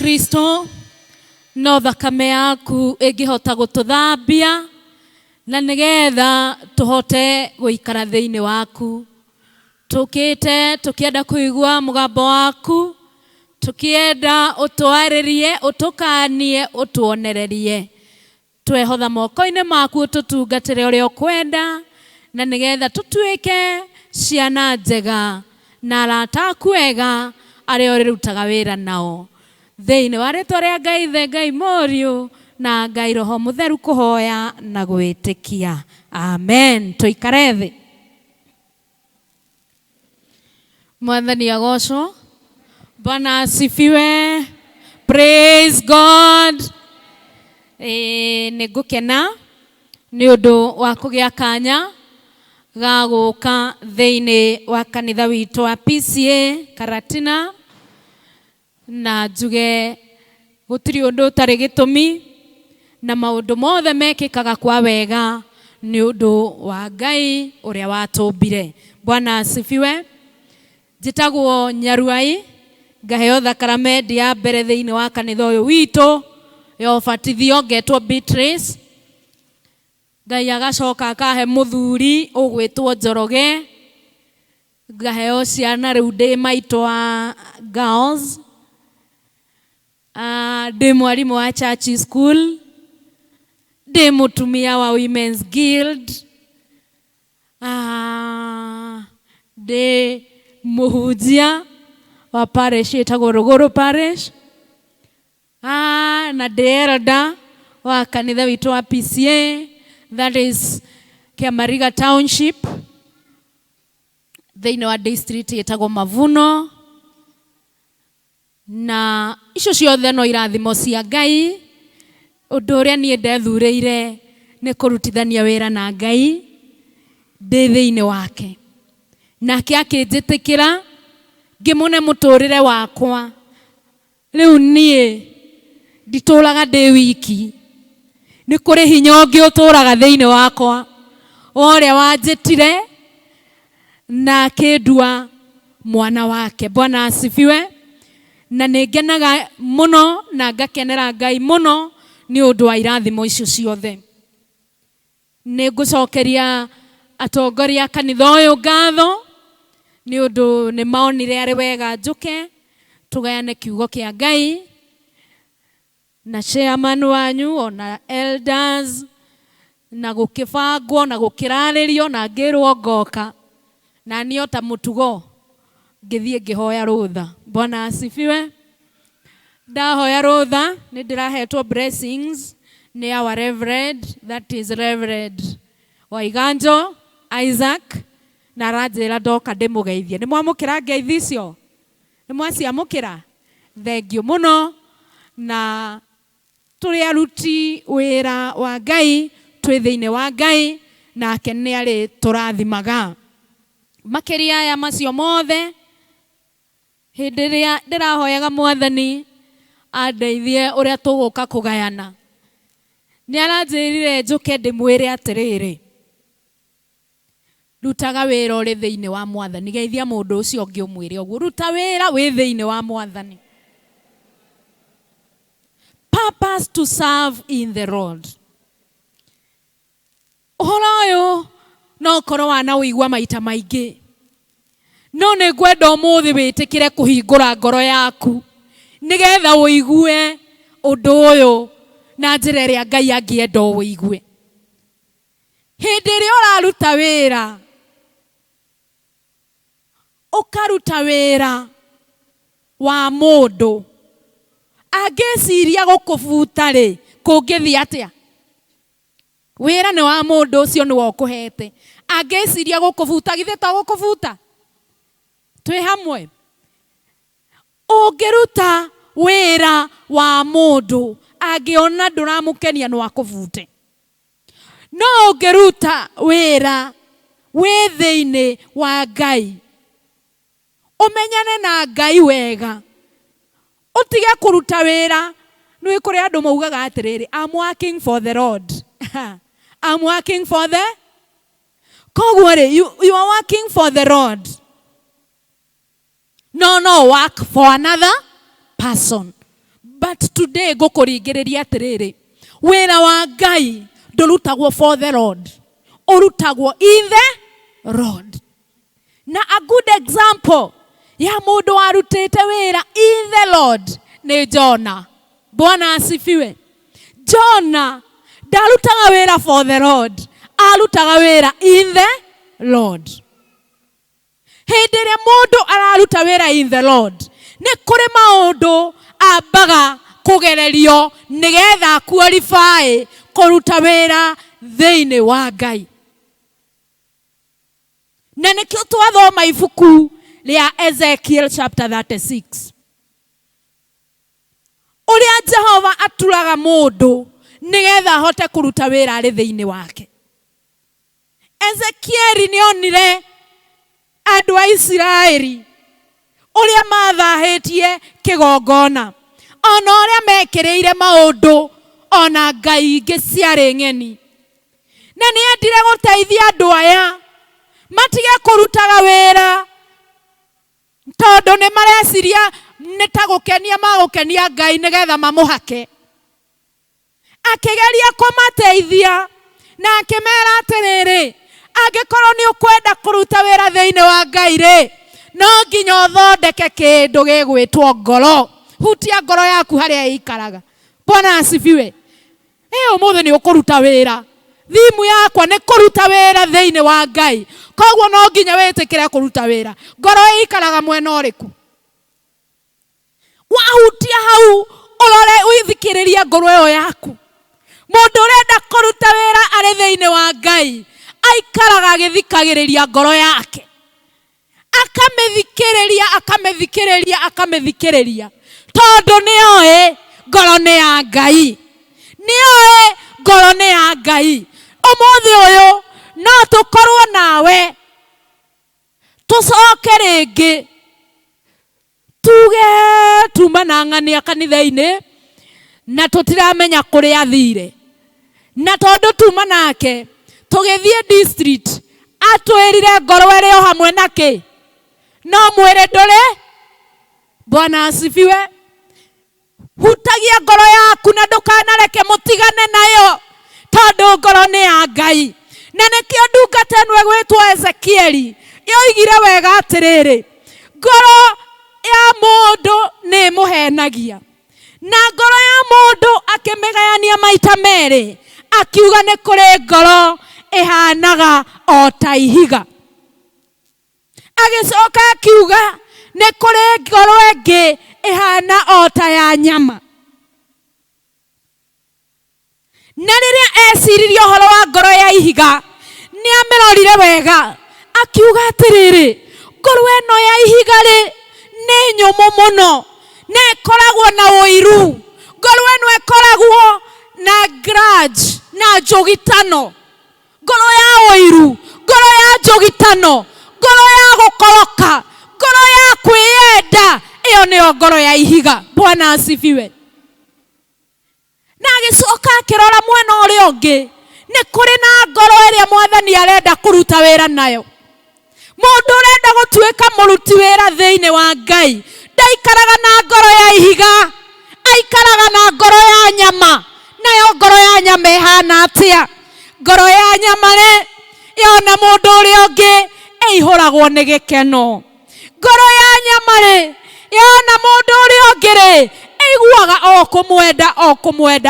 Kristo no thakame yaku ingihota gututhambia na nigetha tuhote guikara thiini waku. Tukite tukienda kuigua mugambo waku, tukienda utwaririe, utukanie, utuonererie. Twehotha moko-ini maku ututungatire uria ukwenda na nigetha tutuike ciana njega na arata aku wega aria urirutaga wira nao. Thiini wa ritwa ria Ngai the Ngai Muriu na Ngai Roho Mutheru kuhoya na gwitikia. Amen. Tuikare thi. Mwathani agocwo. Bwana asifiwe. Praise God. Ningukena ni undu wa kugia kanya ga guka thiini wa kanitha witu wa PCA Karatina na njuge gutiri undu utari gitumi na maundu mothe mekikaga kwa wega ni undu wa Ngai uria watumbire. Bwana asifiwe. Njitagwo Nyaruai, ngaheo thakramenti ya mbere thiini wa kanitha uyu witu ya ubatithio, ngetwo Beatrice. Ngai agacoka akahe muthuri ugwitwo Njoroge, ngaheo ciana riu ndi maito wa girls. Ndi mwarimu wa church school, ndi mutumia wa Women's Guild, ndi muhunjia wa parish itagwo Ruguru parish, na ndi elder wa kanitha witu wa PCA, that is Kiamariga Township, thiini wa district itagwo Mavuno. Na icio ciothe no irathimo cia Ngai. Undu uria nie ndethureire ni kurutithania wira na Ngai ndi thiini wake, nake akinjitikira ngimune muturire wakwa. Riu nie ndituraga ndi wiki, ni kuri hinya ungi uturaga thiini wakwa uria wanjitire na akindua mwana wake. Bwana asifiwe. Na ningenaga muno na ngakenera Ngai muno ni undu wa irathimo icio ciothe. Ningucokeria atongoria kanitha uyu ngatho ni undu ni maonire ari wega njuke tugayane kiugo kia Ngai na chairman wanyu ona elders na gukibangwo na gukiraririo na ngirwo ngoka na niota mutugo ngithie ngihoya rutha. Bwana asifiwe. Ndahoya rutha ni ndirahetwo blessings ni our reverend, that is Reverend Waiganjo Isaac, na ranjira ndoka ndimugeithie. Ni mwamukira ngeithi icio? Ni mwaciamukira? Thank you muno. Na turi aruti wira wa Ngai, twi thiini wa Ngai, nake ni ari turathimaga. Makiria ya macio mothe, hindi ria ndirahoyaga Mwathani andeithie uria tuguka kugayana, ni aranjirire njuke ndimwire atiriri, rutaga wira uri thiini wa Mwathani. Geithia mundu ucio ungi umwire uguo, ruta wira wi thiini wa Mwathani. Purpose to serve in the Lord. Uhoro uyu no korwo wana uigua maita maingi, no ni ngwenda umuthi witikire kuhingura ngoro yaku nigetha uigue undu uyu na njira iria Ngai angienda uigue. Hindi iria uraruta wira, ukaruta wira wa mundu, angiciria gukubuta ri kungithii atia? Wira ni wa mundu ucio ni wokuhete, angiciria gukubuta githii ta gukubuta? Twi hamwe? Ungiruta wira wa mundu angiona nduramukenia no akubute, no ungiruta wira wi thiini wa Ngai, umenyane na Ngai wega, utige kuruta wira. Nui kuri andu maugaga atiriri, I'm working for the Lord. I'm working for the koguo ri, you are working for the Lord. No work for another person. But today ngukuringireria atiriri, wira wa Ngai ndurutagwo for the Lord, urutagwo in the Lord. Na a good example ya mundu warutite wira in the Lord ni Jonah. Bwana asifiwe. Jonah ndarutaga wira for the Lord, arutaga wira in the Lord. Hindi ĩrĩa mundu araruta wira in the Lord, ni kuri maundu ambaga kugererio nigetha qualify kuruta wira thiini wa Ngai. Na nikio twathoma ibuku ria Ezekiel chapter 36. Uria Jehova aturaga mundu nigetha hote kuruta wira ari thiini wake. Ezekiel nionire andu a Israeli uria mathahitie kigongona, ona uria mekireire maundu ona ngai ingi ciari ng'eni. Na ni endire guteithia andu aya matige kurutaga wira tondu ni mareciria ni ta gukenia magukenia Ngai nigetha mamuhake. Akigeria kumateithia na akimera atiriri, angikorwo ni ukwenda kuruta wira thiini wa Ngai ri, no nginya uthondeke kindu gigwitwo ngoro. Hutia ngoro yaku haria ikaraga. Bwana asifiwe. Umuthi ni ukuruta wira. Thimu yakwa ni kuruta wira thiini wa Ngai. Koguo no nginya witikire kuruta wira. Ngoro ikaraga mwena uriku. Wahutia hau urore uithikiriria ngoro iyo yaku. Mundu urenda kuruta wira ari thiini wa Ngai aikaraga agithikagiriria ngoro yake, akamithikiriria tondu nioe ngoro ni ya Ngai. Nioe ngoro ni ya Ngai. Umuthi uyu no tukorwo nawe tucoke ringi tuge tuma na ng'ania kanitha-ini na tutiramenya kuria athire, na tondu tuma nake tugithie district atwirire ngoro iri o hamwe nake no mwire nduri. Bwana asifiwe. Hutagia ngoro yaku na ndukanareke mutigane nayo tondu ngoro ni ya Ngai. Na nikio ndungata ĩno gwitwo Ezekieli yoigire wega atiriri, ngoro ya mundu ni muhenagia, na ngoro ya mundu akimigayania maita meri, akiuga ni kuri ngoro ihanaga o ta ihiga. Agicoka akiuga ni kuri ngoro ingi ihana o ta ya nyama. Na riria eciririe uhoro wa ngoro ya ihiga, ni amirorire wega akiuga atiriri, ngoro ino ya ihiga ri ni nyumu muno, na ikoragwo na uiru. Ngoro ino ikoragwo na grudge na njugitano. Ngoro ya uiru, ngoro ya njugitano, ngoro ya gukoroka, ngoro ya kwiyenda, iyo niyo ngoro ya ihiga. Bwana asifiwe. Na agicoka akirora mwena uria ungi, ni kuri na ngoro iria Mwathani arenda kuruta wira nayo. Mundu urenda gutuika muruti wira thiini wa Ngai ndaikaraga na ngoro ya ihiga, aikaraga na ngoro ya nyama. Nayo ngoro ya nyama ihana atia? Ngoro ya nyama ri yona mundu uria ungi ihuragwo ni gikeno. Ngoro ya nyama ri yona mundu uria ungi ri iguaga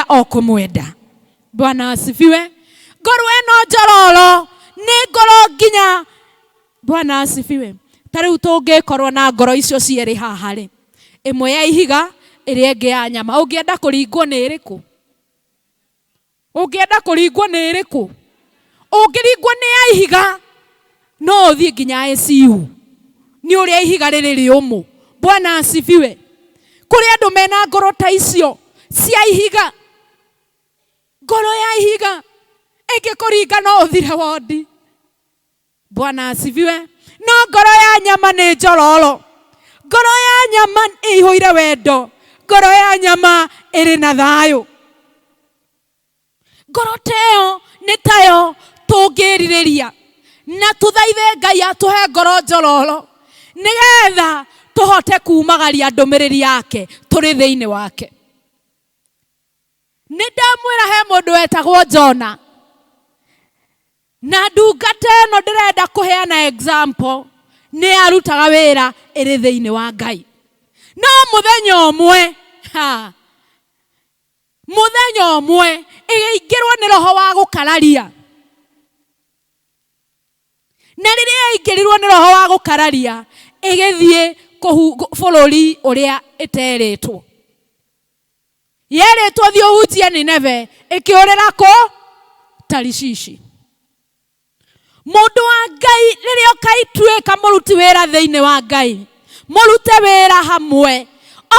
o kumwenda. Bwana asifiwe. Ngoro ino njororo ni ngoro nginya. Bwana asifiwe. Tariu tungikorwo na ngoro icio cieri haha ri, imwe ya ihiga iri ingi ya nyama, ungienda kuringwo ni iriku? Ungienda kuringwo ni iriku? Ungiringwo ni ya ihiga no uthie nginya ICU, ni uria ihiga riri riumu. Bwana asifiwe. Kuri andu mena ngoro ta icio cia ihiga, ngoro ya ihiga ingikuringa no uthire wodi. Bwana asifiwe. No ngoro ya nyama ni njororo. Ngoro ya nyama ihuire wendo. Ngoro ya nyama iri na thayo. Ngoro teo ni tayo tungiririria na tuthaithe Ngai atuhe ngoro njororo nigetha tuhote kumagaria ndumiriri yake turi thiini wake. ndamwira he mundu wetagwo Jona na ndungata ĩno ndĩrenda kũheana example nĩ arutaga wĩra ĩrĩ thĩinĩ wa Ngai. No mũthenya ũmwe ĩgĩingĩrwo nĩ roho wa gũkararia. Na rĩrĩa yaingĩrirwo nĩ roho wa gũkararia ĩgĩthiĩ bũrũri ũrĩa ĩterĩtwo. Yerĩtwo thiĩ ũhunjie Nineve, ĩkĩũrĩra kũ? Tarishishi. Mũndũ wa Ngai rĩrĩa ũkaituĩka mũruti wĩra thĩinĩ wa Ngai, mũrute wĩra hamwe,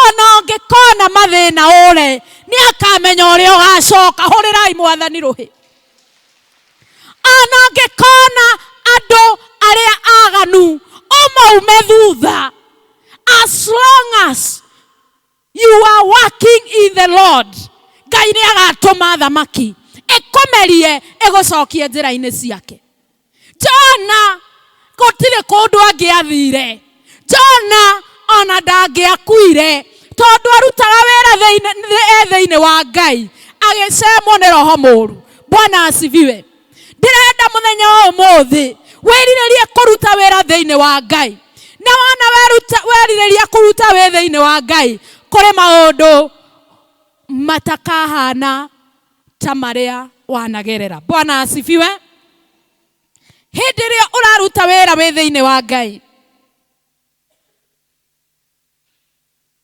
ona ũngĩkona mathĩna ũre nĩ akamenya ũrĩa ũgacoka. Hũrĩrai Mwathani rũhĩ. Ona ũngĩkona andũ arĩa aganu ũmaume thutha, as long as you are working in the Lord, Ngai nĩ agatũma thamaki ĩkũmerie ĩgũcokie njĩra-inĩ ciake. Jona gũtirĩ kũndũ angĩathire. Jona ona ndangĩakuire tondũ arutaga wĩra thĩinĩ wa Ngai agĩcemwo nĩ roho mũũru. Bwana asifiwe. Ndĩrenda mũthenya wa ũmũthĩ wĩrirĩrie kũruta wĩra thĩinĩ wa Ngai. Na wana werirĩria kũruta wĩra thĩinĩ wa Ngai, kũrĩ maũndũ matakahana ta marĩa wanagerera. Bwana asifiwe. Hĩndĩ ĩrĩa ũraruta wĩra thĩinĩ wa Ngai,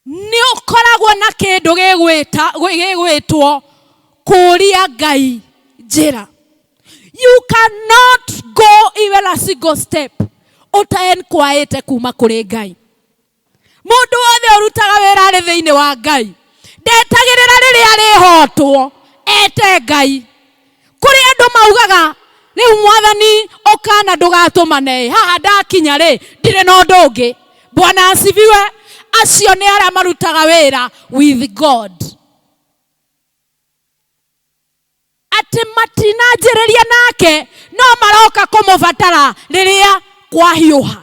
nĩ ũkoragwo na kĩndũ gĩgwĩtwo kũũria Ngai njĩra. You cannot go even a single step ũtaenkwayĩte kuma kũrĩ Ngai. Mũndũ wothe ũrutaga wĩra arĩ thĩinĩ wa Ngai ndetagĩrĩra rĩrĩa arĩhotwo ete Ngai. Kũrĩ andũ maugaga rĩu Mwathani ũkana ndũgatũmane, haha ndakinya rĩ ndirĩ na ũndũ ũngĩ. Bwana asifiwe. Acio nĩ arĩa marutaga wĩra with God. Atĩ matinanjĩrĩria nake no maroka kũmũbatara rĩrĩa kwahiũha.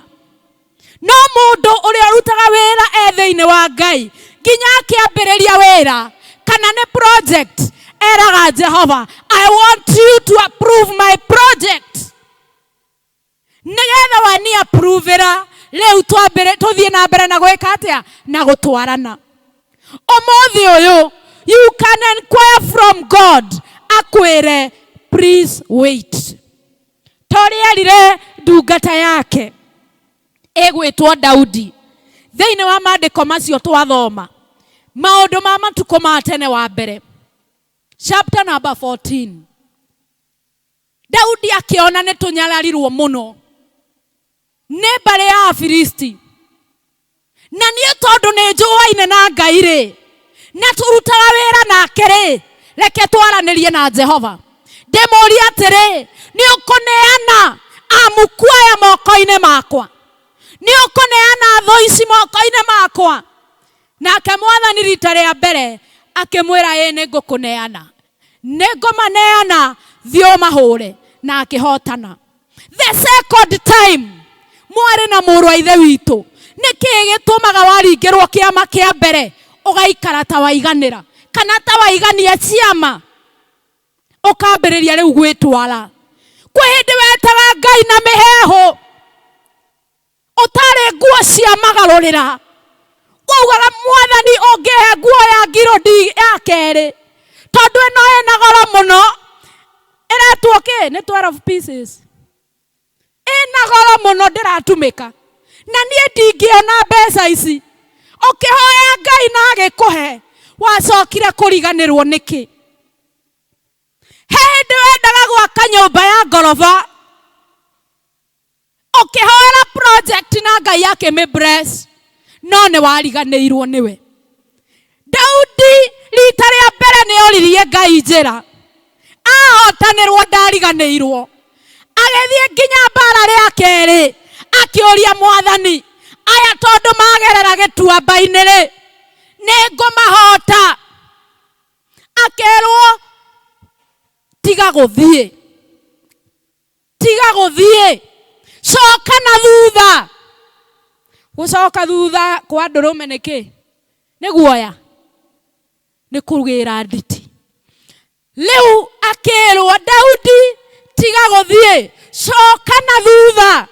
No mũndũ ũrĩa ũrutaga wĩra thĩinĩ wa Ngai nginya akĩambĩrĩria wĩra kana nĩ project, eraga Jehova, I want you to approve my project. Nĩgetha wani approve-ĩra rĩu tũthiĩ na mbere na gwĩka atĩa? Na gũtwarana. Ũmũthĩ ũyũ you can inquire from God akwĩre please wait. Torĩa erire ndungata yake ĩgwĩtwo Daudi thĩinĩ wa maandĩko macio twathoma maũndũ ma matukũ ma tene wa mbere, chapter number 14. Daudi akĩona nĩ tũnyararirwo mũno nĩ mbarĩ ya Afilisti, na niĩ tondũ nĩ njũaine na Ngai rĩ na tũrutaga wĩra nake rĩ, reke twaranĩrie na Jehova. Ndĩmũũrie atĩrĩ, nĩ ũkũneana amukuaya moko-inĩ makwa? Nĩ ũkũneana thũ ici moko-inĩ makwa? Nake Mwathani rita rĩa mbere akĩmwĩra ĩ nĩ ngũkũneana, nĩ ngũmaneana thiĩ ũmahũre, na akĩhotana. The second time mwarĩ na mũrũ wa ithe witũ, nĩkĩ gĩtũmaga waringĩrwo kĩama kĩa mbere ũgaikara ta waiganĩra kana ta waigania ciama ũkambĩrĩria rĩu gwĩtwara? Kwĩ hĩndĩ wetaga Ngai na mĩheehũ ũtarĩ nguo cia magarũrĩra, waugaga Mwathani ũngĩhe nguo ya ngirũndi ya kerĩ tondũ ĩno ĩna goro mũno, ĩretwo kĩ? Nĩ 12 pieces. Ĩna goro mũno ndĩratumĩka na niĩ ndingĩona mbeca ici. Ũkĩhoya Ngai na agĩkũhe, wacokire kũriganĩrwo nĩkĩ? Hĩndĩ wendaga gwaka nyũmba ya ngoroba ũkĩhoera project na Ngai akĩmĩbless, no nĩ wariganĩirwo nĩwe. Daudi rita rĩa mbere nĩ oririe Ngai njĩra, ahotanĩrwo ndariganĩirwo, agĩthiĩ nginya mbara rĩa kerĩ akĩũria Mwathani, aya tondũ magerera gĩtuamba-inĩ rĩ nĩ ngũmahota? Akerwo tiga gũthiĩ, coka na thutha. Gũcoka thutha kwa ndũrũme nĩkĩ? Nĩ guoya, nĩ kũgĩra nditi. Leu akirwo Daudi tiga guthie coka na thutha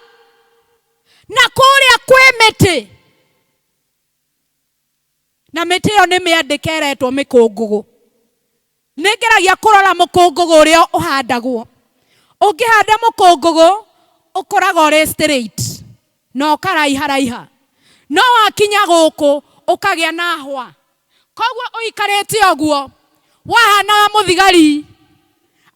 na kuria kwi miti na miti yo ni miandikeretwo mikungugu ningeragia kurora mukungugu uria uhandagwo ungihanda mukungugu ukoraga uri straight no karaiha no wakinya guku ukagia na hwa koguo uikarite oguo wahana muthigari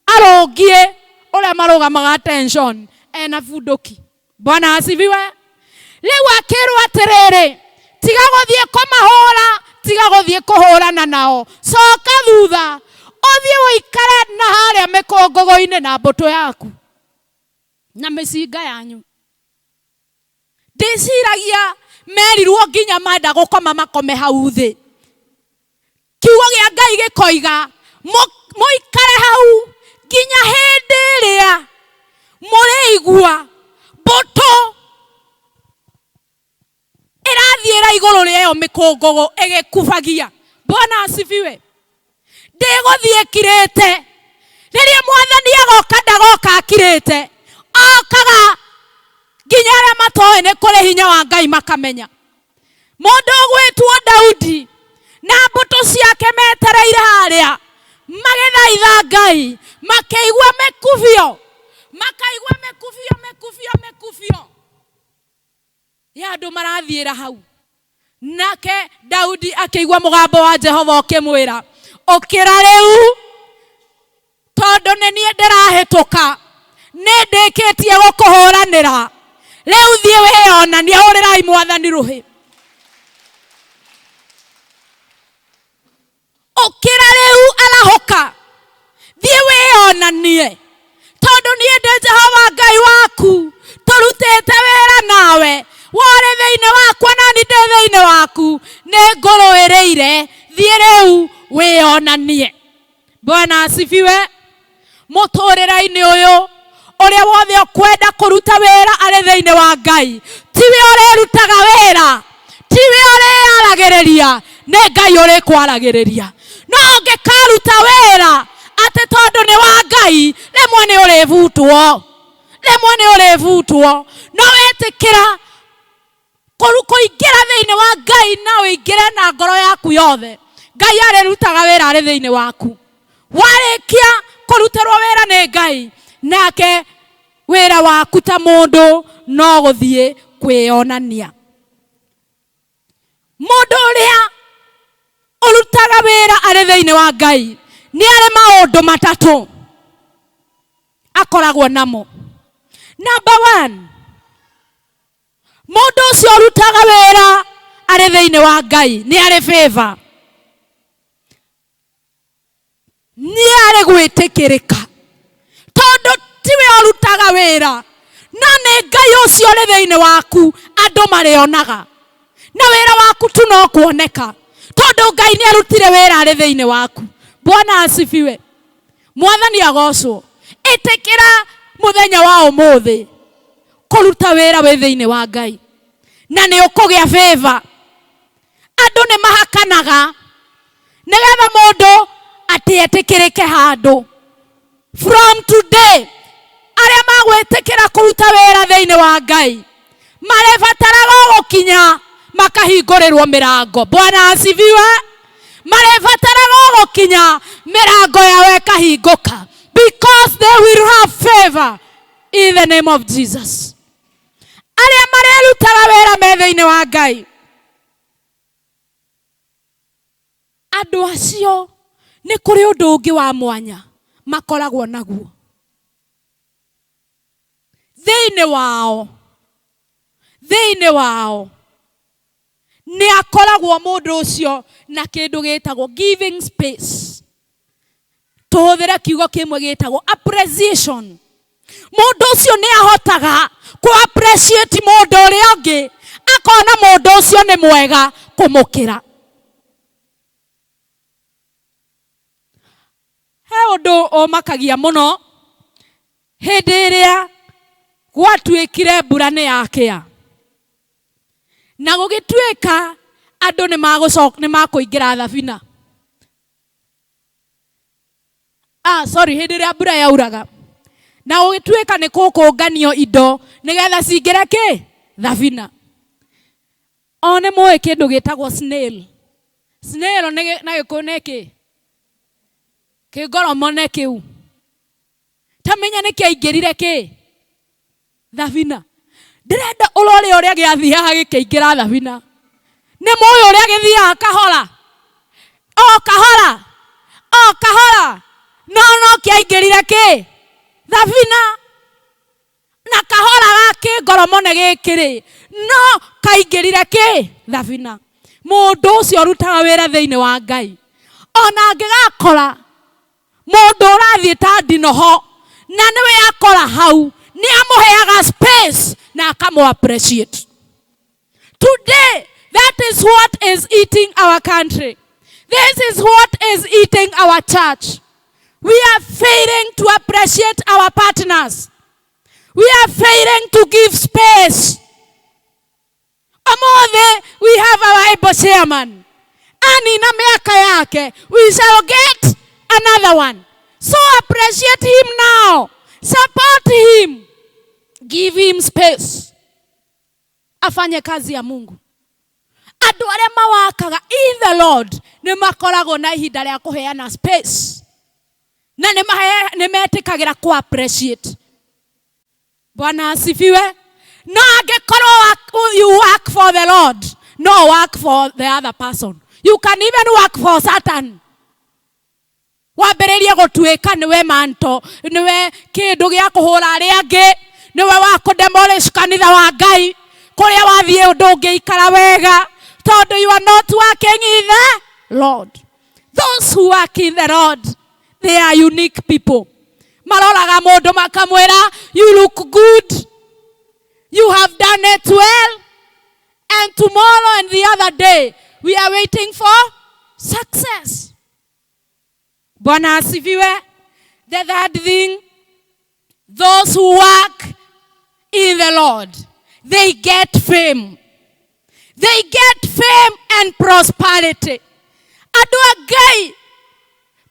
arongie uria marugamaga attention ena bunduki. Bwana asifiwe. Riu akirwo atiriri tiga guthie kumahura tiga guthie kuhurana nao coka thutha uthie uikare na haria mikongogo-ini na mbuto yaku na micinga yanyu. Ndiciragia merirwo nginya manda gukoma makome hau thi kiugo gia Ngai gikoiga muikare hau nginya hindi iria murigua mbuto irathiira iguru rio mikongogo igikubagia. Bwana asifiwe. Ndiguthie kirite riria Mwathani agoka ndagoka akirite okaga nginya aria matoe ni kuri hinya wa Ngai makamenya. Mundu ugwitwo Daudi na mbuto ciake metereire haria magithaitha Ngai makaigua mekufio ya andu marathiira hau nake Daudi akigua mugambo wa Jehova ukimwira ukira riu tondu ni nie ndirahituka ni ndikitie gukuhuranira riu thie wiyonanie hurirai Mwathani ruhi ukira riu arahuka thie wiyonanie tondu nie ndi Jehova Ngai waku turutite wira nawe wore thiini wakwa na ni ndi thiini waku ni nguruiriire thie riu wiyonanie. Bwana asifiwe. Muturira-ini uyu uria wothe ukwenda kuruta wira ari thiini wa Ngai tiwe urerutaga wira tiwe ureyaragiriria ni Ngai urikwaragiriria no ngikaruta wira ati tondu ni wa Ngai rimwe ni urivutwo no wetikira kuingira thiini wa Ngai na uingire na ngoro yaku yothe Ngai arirutaga wira ari thiini waku. Warikia kurutirwo wira ni Ngai nake wira waku ta mundu no guthie kwiyonania. Mundu uria urutaga wira ari thiini wa Ngai ni ari maundu matatu akoragwo namo. Number 1, mundu ucio urutaga wira ari thiini wa Ngai ni ari favor, ni ari gwitikirika tondu tiwe urutaga wira no ni Ngai ucio uri thiini waku andu marionaga na wira waku tu no kuoneka tondu Ngai ni arutire wira ari thiini waku. Bwana asifiwe. Mwathani agocwo. Itikira muthenya wa umuthi kuruta wira wi thiini wa Ngai na ni ukugia favor. Andu ni mahakanaga nigetha mundu atietikirike handu. From today aria magwitikira kuruta wira thiini wa Ngai marebataraga gukinya makahingurirwo mirango. Bwana asifiwe. Marebataraga gukinya mirango yawe ikahinguka because they will have favor in the name of Jesus. Aria marerutaga wira me thiini wa Ngai andu acio ni kuri undu ungi wa mwanya makoragwo naguo thiini wao ni akoragwo mundu ucio na kindu gitagwo giving space. Tuhuthire kiugo kimwe gitagwo appreciation. Mundu ucio ni ahotaga ku appreciate mundu uria ungi akona mundu ucio ni mwega kumukira. He undu umakagia muno hindi iria gwatuikire mbura ni yakia na gugituika andu ni makuingira thabina. Hindi ria mbura yauraga na ugituika ni kukunganio indo nigetha cingire ki thabina. One moe kindu gitagwo snail. Snail na gikuyu ki kingoromone kiu tamenya ni kiaingirire ki thabina. Ndirenda urore uria giathiaga gikiingira thabina. Ni moyo uria githiaga kahora kahora no kiaingirire ki thabina. Na kahora gaki ngoromone gikiri no kaingirire ki thabina. Mundu ucio rutaga wira thiini wa Ngai ona angigakora mundu urathie ta ndinoho na niwe akora hau ni amuheaga space na akamu appreciate. Today that is what is eating our country. This is what is eating our church. We are failing to appreciate our partners. We are failing to give space. Amothe, we have our able chairman. Ani na miaka yake, we shall get another one. So appreciate him now. Support him. Give him space. Afanye kazi ya Mungu. Andu aria mawakaga in the Lord ni makorago na ihinda ria kuheana space. Na ni metikagira ku appreciate. Bwana asifiwe. No angekorwo you work for the Lord, no work for the other person. You can even work for Satan. Wambiririe gutuika niwe manto, niwe kindu gia kuhura aria angi, niwe wa kudemolish kanitha wa Ngai, kuria wathie undu ungiikara wega, tondu you are not working in the Lord. Those who work in the Lord, they are unique people. Maroraga mundu makamwira, you look good, you have done it well, and tomorrow and the other day we are waiting for success. Bwana asifiwe. The third thing, those who work in the Lord, they get fame. They get fame and prosperity. Aduagai,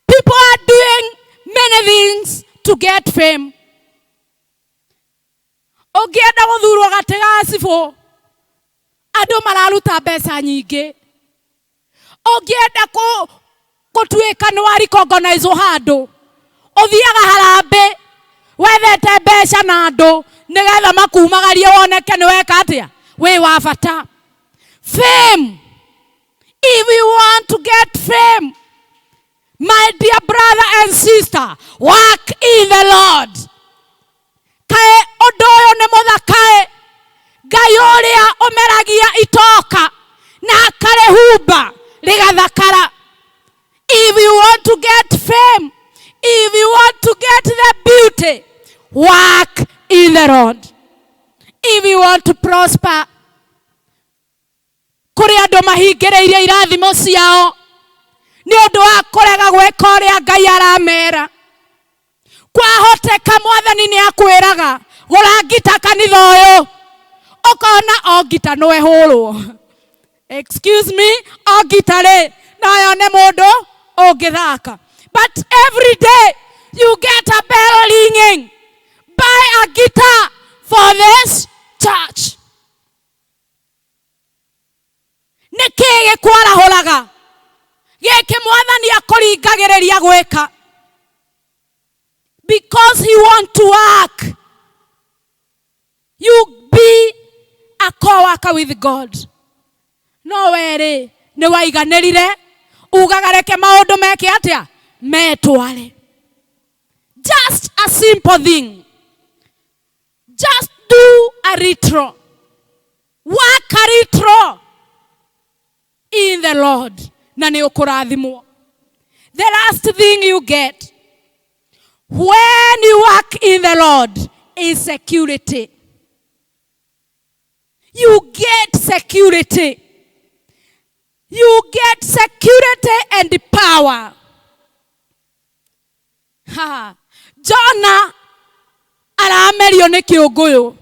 people are doing many things to get fame. Ogienda guthurwo gatigacibwo andu mararuta mbeca nyingi. Ogienda gutuika ni wa recognize handu uthiaga harambe wethete mbeca na andu nigetha makumagarie woneke ni weka atia we wa bata. Fame. If you want to get fame, my dear brother and sister, work in the Lord. Kae odoyo ne muthakae Ngai uria umeragia itoka na akarehuba rigathakara. If you want to get fame, if you want to get the beauty, work in the Lord. If you want to prosper, kuri andu mahingireirie irathimo ciao ni undu wa kurega gwika uria Ngai aramera. Kwahoteka Mwathani ni akwiraga gura ngita kanitha uyu ukona o ngita no ehurwo. Excuse me, o ngita ri nayo ne mundu ungithaka. But every day you get a bell ringing. Buy a guitar for this church. Nikige kwarahuraga giki Mwathani akuringagiriria gwika. Because he want to work. You be a co-worker with God. No were ni waiganirire ugagareke maundu meke atia metware. Just a simple thing. Just do a retro. Work a retro in the Lord. Na ni ukurathimwo. The last thing you get when you work in the Lord is security. You get security. You get security and power. Jonah aramerio ni kiunguyu.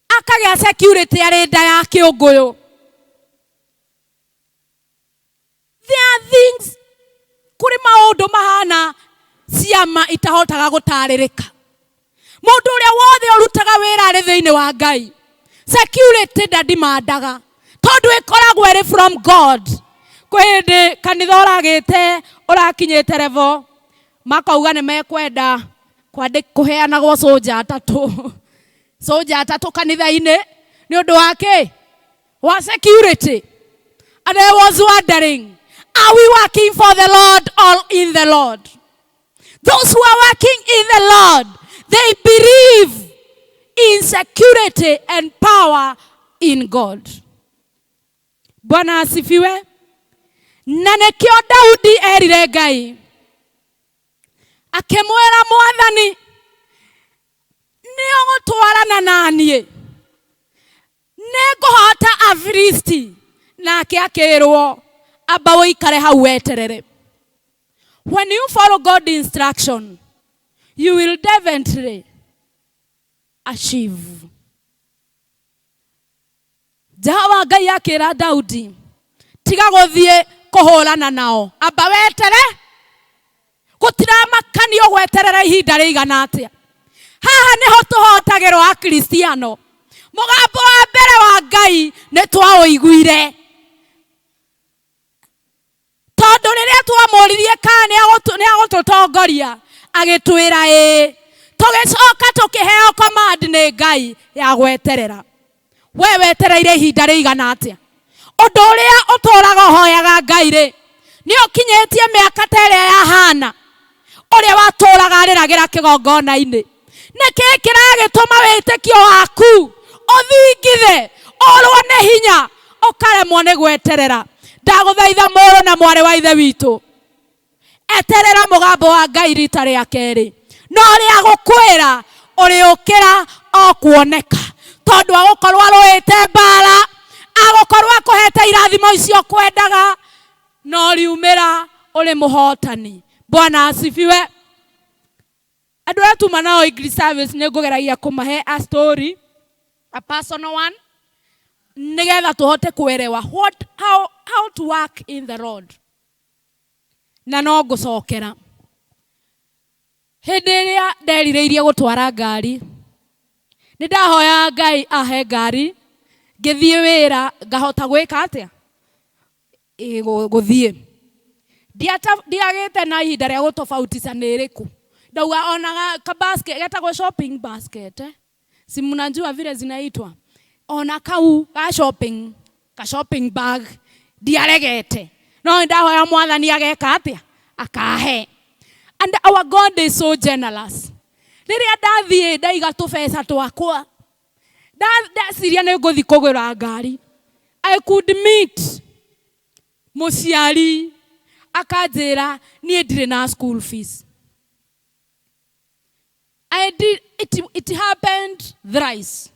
Akagia security ari nda ya kiunguyu. There are things kuri maundu mahana ciama itahotaga gutaririka. Mundu uria wothe urutaga wira ari thiini wa Ngai, security ndamandaga tondu ikoragwo iri from God. Kwindi kanitha uragite urakinyite level makauga ni mekwenda kuheanagwo soja atatu kanitha-ini ni undu wake wa security. And I was wondering, are we working for the Lord or in the Lord? Those who are working in the Lord, they believe in security and power in God. Bwana asifiwe. Na nikio Daudi erire Ngai akimwira Mwathani ni ogutwarana nanie niguhota Afilisti, nake akirwo amba wikare hau weterere. When you follow God's instruction, you will definitely achieve. Jehova Ngai akira Daudi tiga guthie kuhurana nao, amba wetere. Gutiramakania gweterera ihinda rigana atia. Haha niho tuhotagirwo a Kristiano. Mugambo wa mbere wa Ngai ni twaũiguire, tondu riria twamuririe kana ni agututongoria agitwira tugicoka tukiheo command ni Ngai ya gweterera. We wetereire ihinda rigana atia? Undu uria uturaga hoyaga Ngai ri ni ukinyitie miaka ta iria ya Hana uria waturaga ariragira kigongona-ini. Niki kiragituma witikio waku uthingithe orwo ni hinya ukaremwo ni gweterera? Ndaguthaitha muru na mwari wa ithe witu, eterera mugambo wa Ngai rita ria keri, no ria gukwira uriukira o kuoneka, tondu agukorwo aruite mbara, agukorwo akuhete irathimo icio kwendaga, no riumira uri muhotani. Bwana asifiwe. Andu aria tuma nao English service ni ngugeragia kumahe a story, a personal one, nigetha tuhote kuerewa how to work in the Lord. Na no ngucokera hindi iria nderireirie gutwara ngari, ni ndahoya Ngai ahe ngari ngithie wira ngahota gwika atia guthie. Ndiagite na ihinda ria gutofautisa ni iriku. Ndauga onaga ka basket getagwo shopping basket, si mnajua vile zinaitwa, ona kau ka shopping bag ndiaregete, no ndahoya Mwathani ageka atia akahe. And our God is so generous. Riria ndathie ndaiga tubesa twakwa ndasiria ni nguthi kugura ngari, I could meet muciari akanjira nie ndire na school fees. It happened thrice.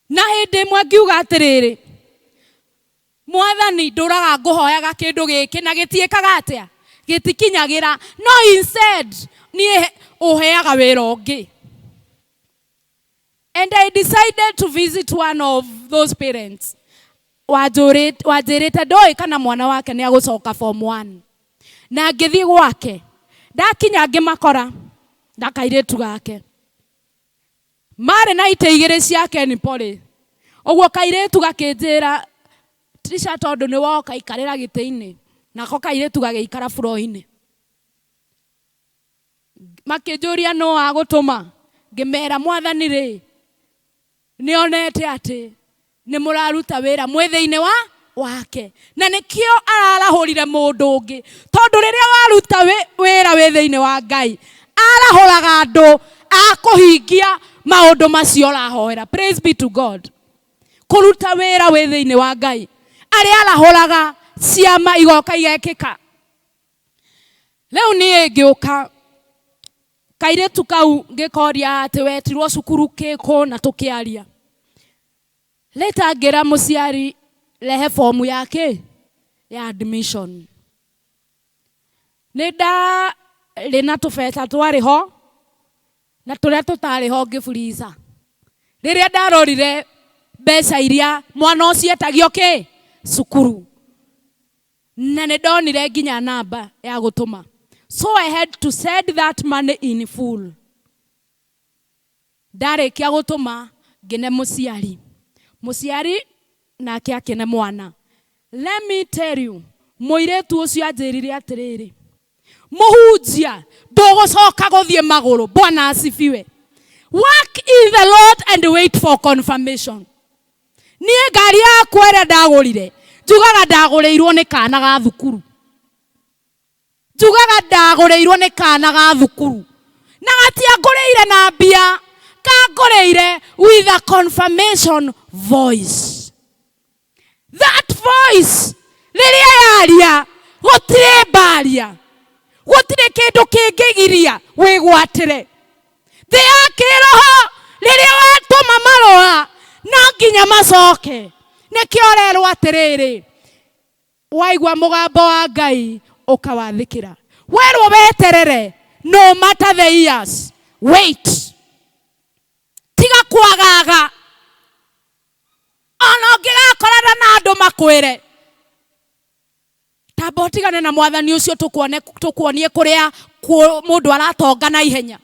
Na hindi mwe ngiuga atiriri, Mwathani nduraga nguhoyaga kindu giki na gitiikaga atia gitikinyagira, no instead nie uheaga wira ungi. And I decided to visit one of those parents. Wajirite ndoi kana mwana wake ni agucoka form 1. Na ngithii gwake ndakinya ngimakora na kairetu gake mari na ite igiri ciake ni pole. Ogwo kairetu gakinjira Trisha tondu ni woka ikarira giti-ini, nako kairetu gagiikara floor-ini. Makinjuria no agutuma, ngimera Mwathani ri ni onete ati ni muraruta wira mwithe-ini wake, na nikio ararahurire mundu ungi, tondu riria waruta wira withe-ini wa Ngai arahuraga andu akuhingia maundu macio arahoera. Praise be to God. Kuruta wira withe-ini wa Ngai ari arahuraga ciama igoka igekika. Leo ni ngiuka kairetu kau ngikoria ati wetirwo cukuru kiko na tukiaria. Leta ngira muciari lehe formu yake ya admission. Nida rina tubesa twariho na turia tutariho ngifuriza. Riria ndarorire mbeca iria mwana ucio etagio cukuru, na ni ndonire nginya namba ya gutuma. So I had to send that money in full. Ndarĩkia gũtũma ngine mũciari. Mũciari nake akĩne mwana. Let me tell you, mũirĩtu ũcio anjĩrire atĩrĩrĩ, mũhunjia ndũgũcoka gũthiĩ magũrũ. Bwana asifiwe. Work in the Lord and wait for confirmation. Niĩ ngari yakwa ĩrĩa ndagũrire, njugaga ndagũrĩirwo nĩ kana ga thukuru. Njugaga ndagũrĩirwo nĩ kana ga thukuru. Na gatiangũrĩire na mbia, kangũrĩire with a confirmation voice. That voice, rĩrĩa yaria, gũtirĩ mbaria, gũtirĩ kĩndũ kĩngĩgiria wĩgwatĩre. Thĩ ya kĩroho, rĩrĩa watũma marũa, no nginya macoke. Nĩkĩo ũrerwo atĩrĩrĩ, waigua mũgambo wa Ngai ũkawathĩkĩra. Werwo weterere, no matter the years, wait. Tiga kwagaga. Ona ũngĩgakorana na andũ makwĩre, tamba ũtigane na Mwathani ũcio tũkuonie kũrĩa mũndũ aratonga na ihenya.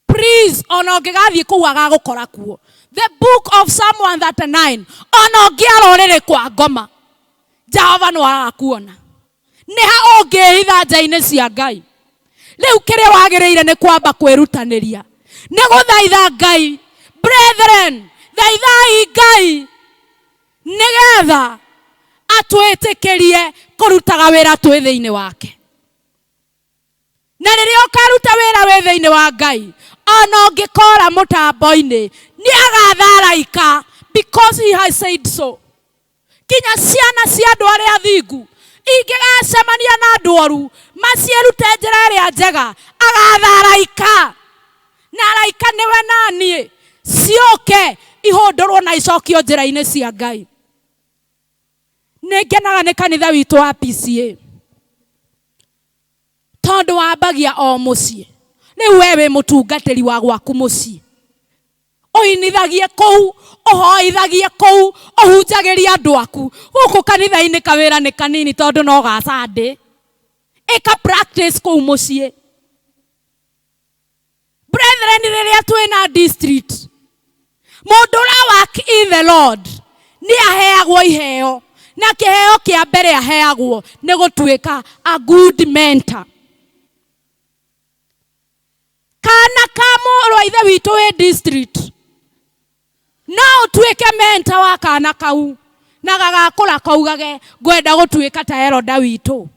Please, ona ũngĩgathiĩ kũu agagũkora kuo. The book of Psalm 139, ona ũngĩarorere kwa ngoma, Jehova no agakuona. Nĩha ũngĩhitha nja-inĩ cia Ngai. Rĩu kĩrĩa wagĩrĩire nĩ kwamba kwĩrutanĩria. Nĩ gũthaitha Ngai. Brethren, thaithai Ngai nĩgetha atwĩtĩkĩrie kũrutaga wĩra twĩ thĩinĩ wake. Na rĩrĩa ũkaruta wĩra wĩ thĩinĩ wa Ngai, ona ũngĩkora mũtambo-inĩ, nĩagatharaika, because he has said so. Kinya ciana cia andũ arĩa athingu ingĩgacemania na andũ oru, maciĩrute njĩra ĩrĩa njega, agatharaika. Na araika nĩwe naniĩ, ciũke ihũndũrwo na icokio njĩra-inĩ cia Ngai. Nĩngenaga nĩ kanitha witũ wa PCA, tondũ wambagia o mũciĩ. Rĩu we wĩ mũtungatĩri wa gwaku mũciĩ, ũinithagie kũu, ũhoithagie kũu, ũhunjagĩria andũ aku. Gũkũ kanitha-inĩ kawĩra nĩ kanini tondũ no ga Sunday. Ĩka practice kũu mũciĩ. Brethren, rĩrĩa twĩna district, mũndũ ũra work in the Lord nĩ aheagwo iheo. Na kĩheo kĩa mbere aheagwo nĩ gũtuĩka a good mentor. Kana ka mũrũ wa ithe witũ wĩ district, no ũtuĩke mentor wa kana kau, na gagakũra kaugage ngwenda gũtuĩka ta eroda witũ,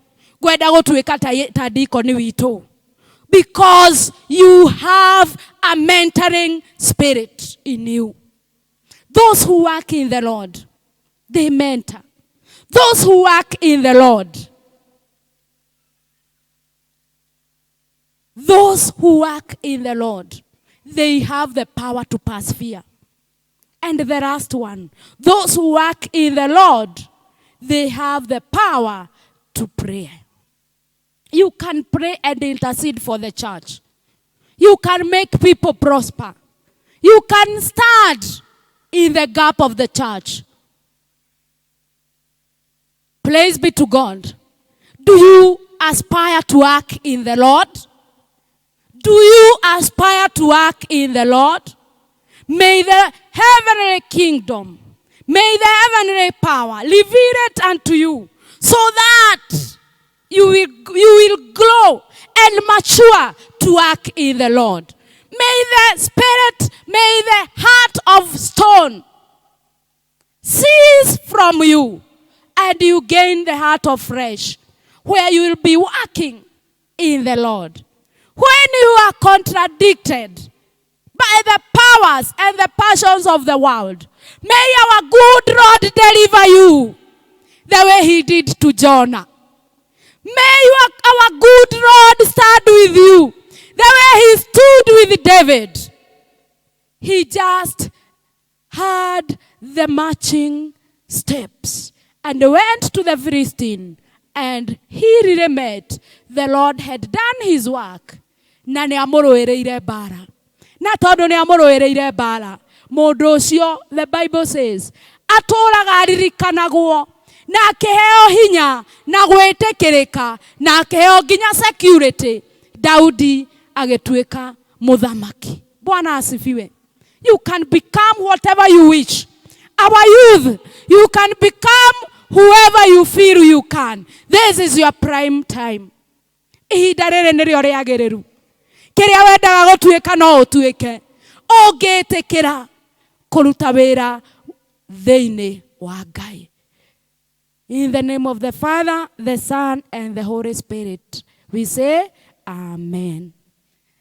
ngwenda gũtuĩka ta deacon witũ. Because you have a mentoring spirit in you. Those who work in the Lord, they mentor. Those who work in the Lord, those who work in the Lord, they have the power to persevere. And the last one, those who work in the Lord, they have the power to pray. You can pray and intercede for the church. You can make people prosper. You can stand in the gap of the church. Praise be to God. Do you aspire to work in the Lord? Do you aspire to work in the Lord? May the heavenly kingdom, may the heavenly power reveal it unto you, so that you will grow and mature to work in the Lord. May the spirit, may the heart of stone cease from you, and you gain the heart of flesh, where you will be working in the Lord. When you are contradicted by the powers and the passions of the world, may our good Lord deliver you the way he did to Jonah. May our good Lord stand with you the way he stood with David. He just had the marching steps and went to the Philistine, and he really met. The Lord had done his work. Na nĩ amũrũĩrĩire mbara. Na tondũ nĩ amũrũĩrĩire mbara, mũndũ ũcio, the Bible says, atũũraga aririkanagwo na akĩheo hinya na gwĩtĩkĩrĩka na akĩheo nginya security, Daudi agĩtuĩka mũthamaki. Bwana asifiwe. You can become whatever you wish. Our youth, you can become whoever you feel you can. This is your prime time. Ihinda rĩrĩ nĩrĩo rĩagĩrĩru. Kĩrĩa wendaga gũtuĩka no ũtuĩke, ũngĩtĩkĩra kũruta wĩra thĩinĩ wa Ngai. In the name of the Father, the Son, and the Holy Spirit, we say Amen.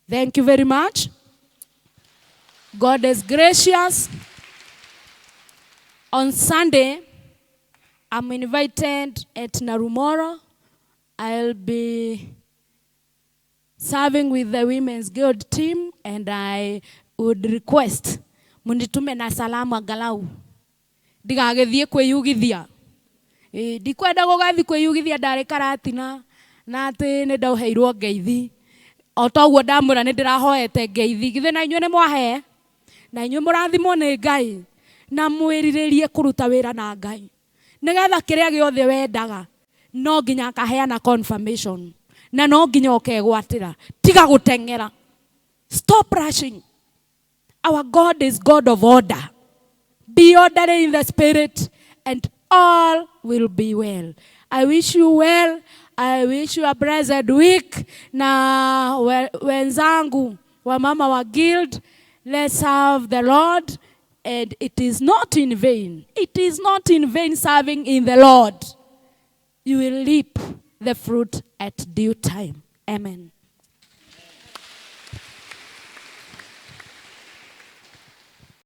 Thank you very much. God is gracious. On Sunday, I'm invited at Narumoro. I'll be serving with the Women's Guild team, and I would request munitume na salamu angalau. Ndigagĩthiĩ kwĩyugithia. Ndikwenda gũgathiĩ kwĩyugithia ndarĩ karatina na atĩ nĩ ndauheirwo ngeithi. O toguo ndamwĩra nĩ ndĩrahoete ngeithi. Githĩ na inyuĩ nĩ mwahe? Na inyuĩ mũrathimwo nĩ Ngai. Na mwĩrirĩrie kũruta wĩra na Ngai. Nĩgetha kĩrĩa gĩothe wendaga no nginya akaheana confirmation. Na no nginya ũkegwatĩra. Tiga gũteng'era. Stop rushing. Our God is God of order. Be orderly in the spirit and all will be well. I wish you well. I wish you a blessed week. Na wenzangu wa mama wa guild, let's serve the Lord. And it is not in vain. It is not in vain serving in the Lord. You will reap the fruit at due time. Amen.